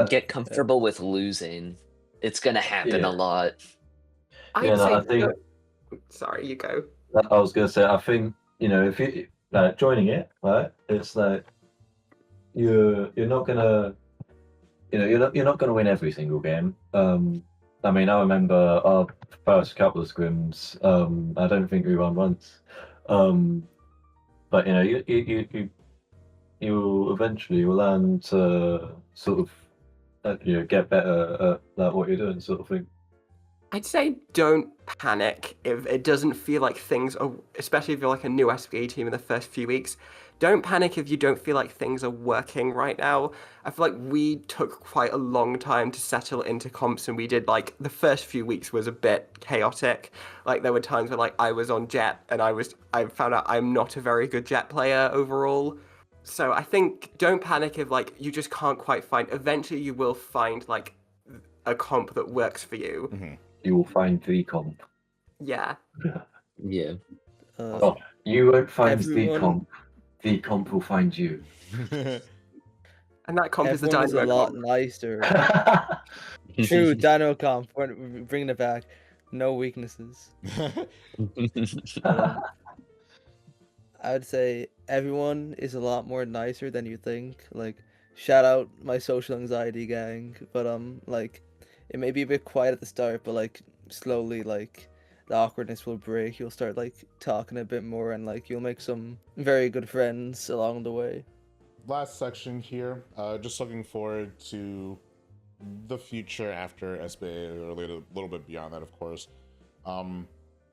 Get comfortable with losing. It's gonna happen a lot. I'd Yeah, no, say I think sorry, you go. I was gonna say I think if you joining it, right, it's like you're not gonna you're not gonna win every single game. I mean, I remember our first couple of scrims. I don't think we won once. But you eventually will learn to sort of get better at what you're doing, sort of thing. I'd say don't panic if it doesn't feel like things are, especially if you're like a new SBA team in the first few weeks. Don't panic if you don't feel like things are working right now. I feel like we took quite a long time to settle into comps, and we did like the first few weeks was a bit chaotic. Like there were times where like I was on Jet and I found out I'm not a very good Jet player overall. So I think don't panic if like you just can't quite find. Eventually you will find like a comp that works for you. Mm-hmm. You will find the comp. Yeah. Yeah. Oh, you won't find the everyone- comp. The comp will find you. And that comp is the Everyone is a Dynamo lot comp. nicer. True, Dino comp. We're bringing it back. No weaknesses. I would say everyone is a lot more nicer than you think. Like, shout out my social anxiety gang. But like, it may be a bit quiet at the start, but like slowly, like the awkwardness will break. You'll start like talking a bit more, and like you'll make some very good friends along the way. Last section here. Just looking forward to the future after SBA, or a little bit beyond that, of course.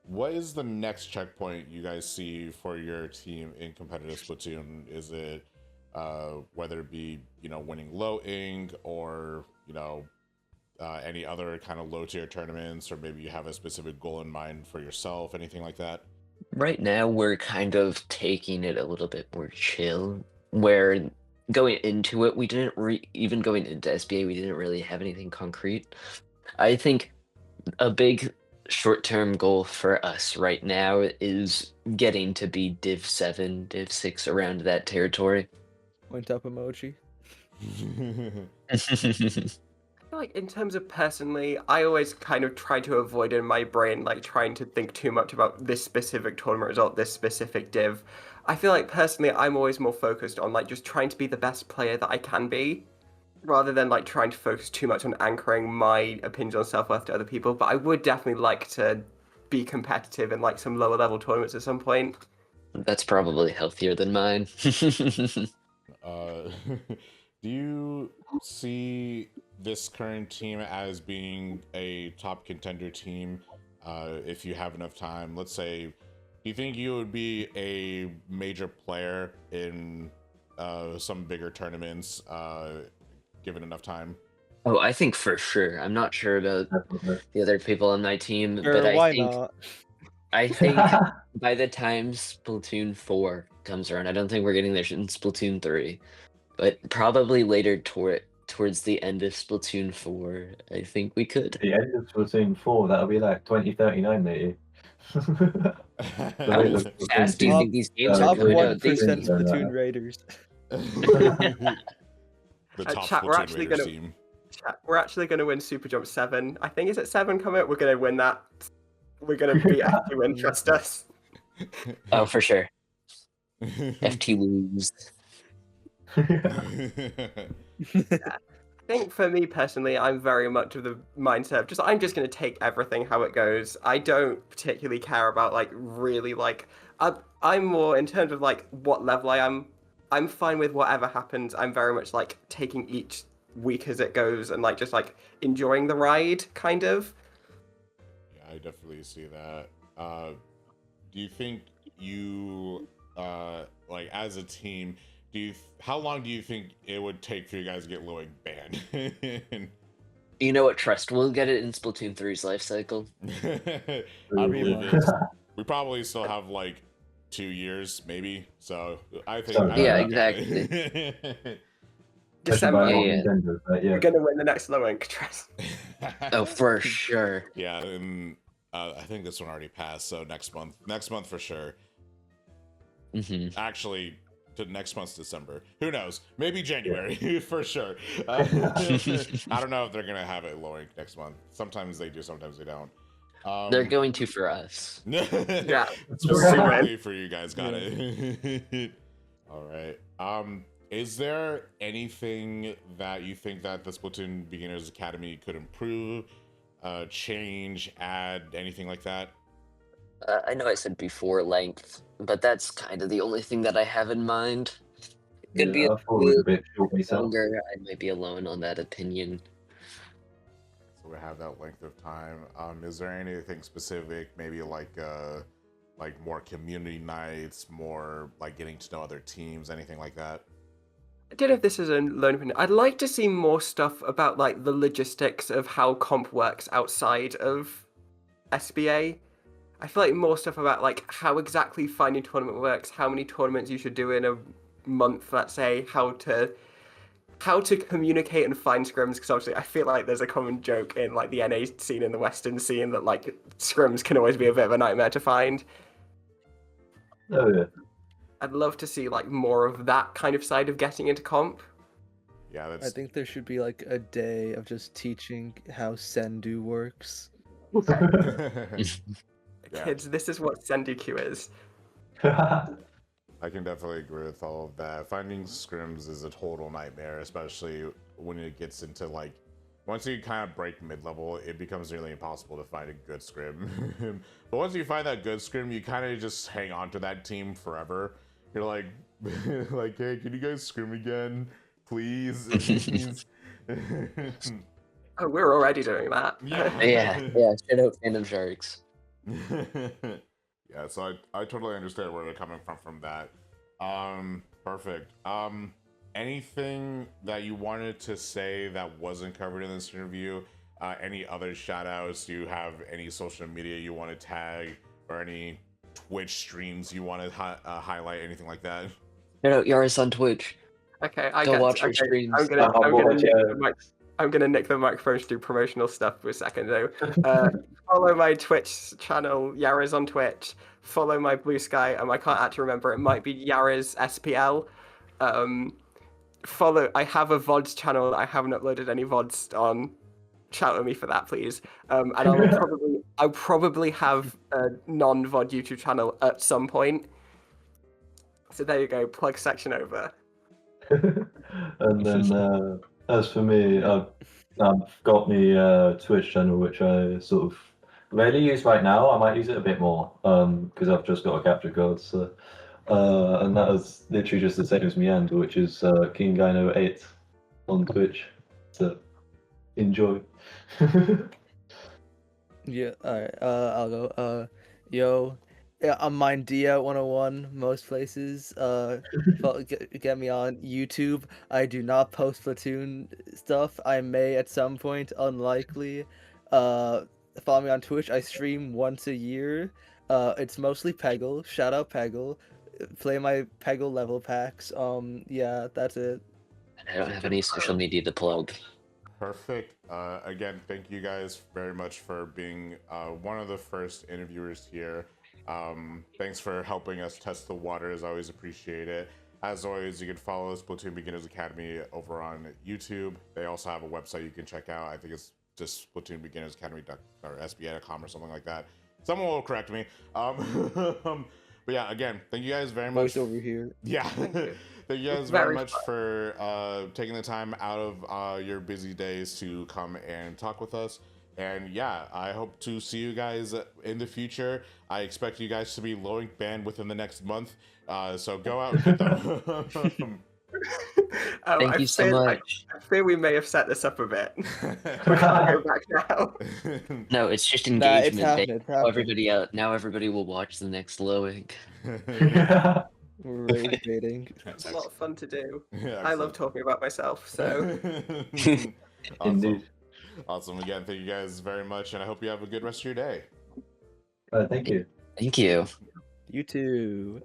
What is the next checkpoint you guys see for your team in competitive Splatoon? Is it whether it be winning low ing, or any other kind of low tier tournaments, or maybe you have a specific goal in mind for yourself, anything like that? Right now, we're kind of taking it a little bit more chill, where going into it, we didn't even going into SBA, we didn't really have anything concrete. I think a big short-term goal for us right now is getting to be Div 7, Div 6, around that territory. Point up emoji. I feel like in terms of personally, I always kind of try to avoid in my brain like trying to think too much about this specific tournament result, this specific div. I feel like personally I'm always more focused on like just trying to be the best player that I can be, rather than like trying to focus too much on anchoring my opinions on self-worth to other people. But I would definitely like to be competitive in like some lower level tournaments at some point. That's probably healthier than mine. Do you see this current team as being a top contender team if you have enough time? Let's say, do you think you would be a major player in some bigger tournaments given enough time? Oh, I think for sure. I'm not sure about the other people on my team, Sure, but I why think not? I think by the time Splatoon 4 comes around, I don't think we're getting there in Splatoon 3, but probably later towards the end of Splatoon 4, I think we could. The end of Splatoon 4, that'll be like 2039, matey. How fast do you think these games are Top coming out? 1% Splatoon Raiders. The top Chat, we're Splatoon actually Raiders gonna team. we're actually gonna win Super Jump 7. I think is it 7 coming up? We're gonna win that. We're gonna beat FT Win, trust us. Oh, for sure. FT lose. I think for me personally, I'm very much of the mindset of just I'm just gonna take everything how it goes. I don't particularly care about like really like I'm more in terms of like what level I am. I'm fine with whatever happens. I'm very much like taking each week as it goes and like just like enjoying the ride, kind of. Yeah, I definitely see that. Do you think you like as a team, how long do you think it would take for you guys to get Loic banned? You know what? Trust. We'll get it in Splatoon 3's life cycle. I believe it. We probably still have like 2 years, maybe. So I think. Yeah, exactly. December. Yeah. We're gonna win the next Loic, trust. Oh, for sure. Yeah, and I think this one already passed. So next month for sure. Actually, to next month's December. Who knows? Maybe January for sure. I don't know if they're gonna have it Loic next month. Sometimes they do, sometimes they don't. They're going to for us. Yeah, specifically for you guys. Got it. All right. Is there anything that you think that the Splatoon Beginners Academy could improve, change, add, anything like that? I know I said before length, but that's kind of the only thing that I have in mind. Could be I thought it was a bit short myself. longer. I might be alone on that opinion. So we have that length of time. Is there anything specific, maybe like more community nights, more like getting to know other teams, anything like that? I don't know if this is a learning opinion. I'd like to see more stuff about like the logistics of how comp works outside of SBA. I feel like more stuff about like how exactly finding tournament works, how many tournaments you should do in a month, let's say, how to communicate and find scrims, because obviously I feel like there's a common joke in like the NA scene and the Western scene that like scrims can always be a bit of a nightmare to find. Oh yeah. I'd love to see like more of that kind of side of getting into comp. Yeah, that's. I think there should be like a day of just teaching how Sendu works. Yeah. Kids, this is what Sendu is. I can definitely agree with all of that. Finding scrims is a total nightmare, especially when it gets into like, once you kind of break mid-level, it becomes nearly impossible to find a good scrim. But once you find that good scrim, you kind of just hang on to that team forever. You're like, like, hey, can you guys scrim again, please? Oh, we're already doing that. Yeah. Shout out Fandom Sharks. Yeah, so I totally understand where they're coming from that. Perfect. Anything that you wanted to say that wasn't covered in this interview? Any other shout outs? Do you have any social media you want to tag, or any Twitch streams you want to highlight, anything like that? No, Yaris on Twitch. Okay, Go watch her streams. I'm gonna nick the microphones to do promotional stuff for a second though. Follow my Twitch channel, Yaris on Twitch. Follow my Blue Sky, I can't actually remember. It might be Yaris SPL. I have a VODs channel that I haven't uploaded any VODs on. Shout at me for that, please. And I'll probably have a non-VOD YouTube channel at some point. So there you go, plug section over. And then as for me, I've got my Twitch channel, which I sort of rarely use right now. I might use it a bit more because I've just got a capture card. So, and that is literally just the same as my handle, which is KingGino8 on Twitch. So enjoy. Yeah, alright, I'll go. Yeah, I'm Minedea 101 most places. Get me on YouTube. I do not post Splatoon stuff. I may at some point, unlikely. Follow me on Twitch. I stream once a year. It's mostly Peggle. Shout out Peggle. Play my Peggle level packs. Yeah, that's it. I don't have any social media to plug. Perfect. Again, thank you guys very much for being one of the first interviewers here. Thanks for helping us test the waters. I always appreciate it. As always, you can follow Splatoon Beginners Academy over on YouTube. They also have a website you can check out. I think it's just Splatoon Beginners Academy or SBA.com or something like that. Someone will correct me. But yeah, again, thank you guys very much. Voice over here. Yeah. Thank you guys very much for taking the time out of your busy days to come and talk with us. And yeah, I hope to see you guys in the future. I expect you guys to be low ink banned within the next month. So go out and get them. Thank you so much. I fear we may have set this up a bit. We can't go back now. No, it's just Nah, engagement. it's happening. Everybody out now. Everybody will watch the next low ink. Rage baiting. It's a lot of fun to do. Yeah, I love talking about myself, so. Awesome. Awesome. Again, thank you guys very much, and I hope you have a good rest of your day. Thank you. Thank you. You too.